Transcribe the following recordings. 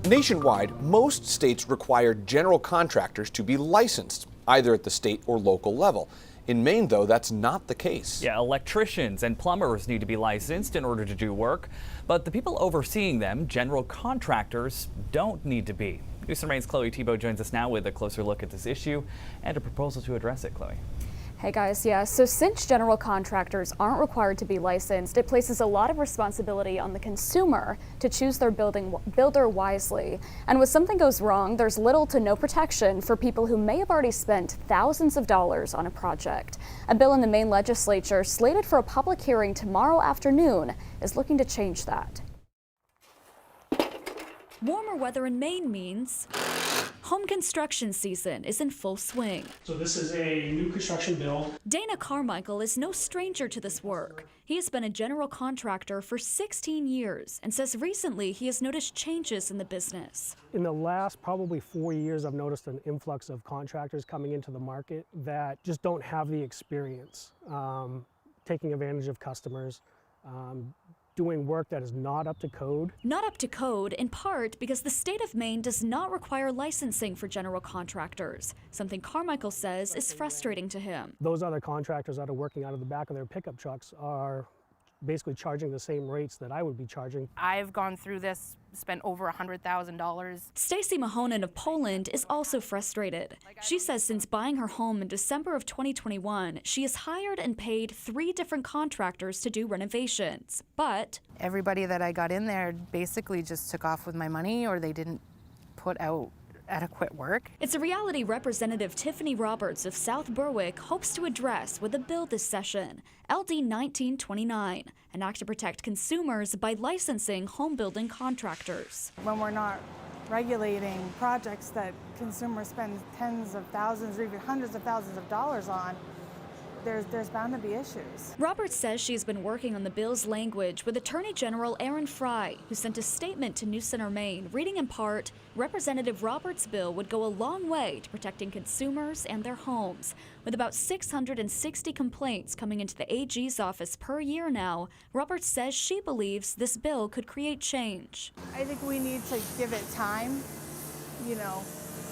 Nationwide, most states require general contractors to be licensed, either at the state or local level. In Maine, though, that's not the case. Yeah, electricians and plumbers need to be licensed in order to do work, but the people overseeing them, general contractors, don't need to be. News and Rain's Chloe Thibault joins us now with a closer look at this issue and a proposal to address it. Chloe. Hey guys, yeah, so since general contractors aren't required to be licensed, it places a lot of responsibility on the consumer to choose their builder wisely. And when something goes wrong, there's little to no protection for people who may have already spent thousands of dollars on a project. A bill in the Maine legislature, slated for a public hearing tomorrow afternoon, is looking to change that. Warmer weather in Maine means home construction season is in full swing. So this is a new construction bill. Dana Carmichael is no stranger to this work. He has been a general contractor for 16 years and says recently he has noticed changes in the business. In the last probably 4 years, I've noticed an influx of contractors coming into the market that just don't have the experience, taking advantage of customers, doing work that is not up to code. Not up to code, in part because the state of Maine does not require licensing for general contractors, something Carmichael says is frustrating to him. Those other contractors that are working out of the back of their pickup trucks are basically charging the same rates that I would be charging. I've gone through this, spent over $100,000. Stacy Mahonen of Poland is also frustrated. She says since buying her home in December of 2021, she has hired and paid 3 different contractors to do renovations, but Everybody that I got in there basically just took off with my money, or they didn't put out adequate work. It's a reality Representative Tiffany Roberts of South Berwick hopes to address with a bill this session, LD 1929, an act to protect consumers by licensing home building contractors. When we're not regulating projects that consumers spend tens of thousands or even hundreds of thousands of dollars on, there's bound to be issues. Roberts says she's been working on the bill's language with Attorney General Aaron Fry, who sent a statement to News Center Maine, reading in part, Representative Roberts' bill would go a long way to protecting consumers and their homes. With about 660 complaints coming into the AG's office per year now, Roberts says she believes this bill could create change. I think we need to give it time,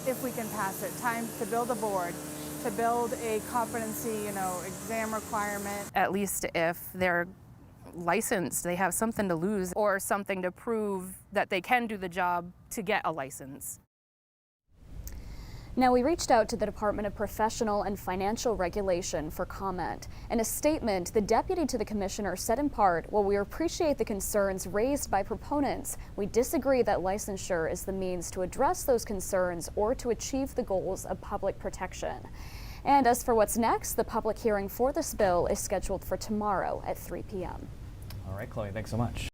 if we can pass it, time to build a board, to build a competency, exam requirement. At least if they're licensed, they have something to lose or something to prove that they can do the job to get a license. Now, we reached out to the Department of Professional and Financial Regulation for comment. In a statement, the deputy to the commissioner said in part, while we appreciate the concerns raised by proponents, we disagree that licensure is the means to address those concerns or to achieve the goals of public protection. And as for what's next, the public hearing for this bill is scheduled for tomorrow at 3 p.m. All right, Chloe, thanks so much.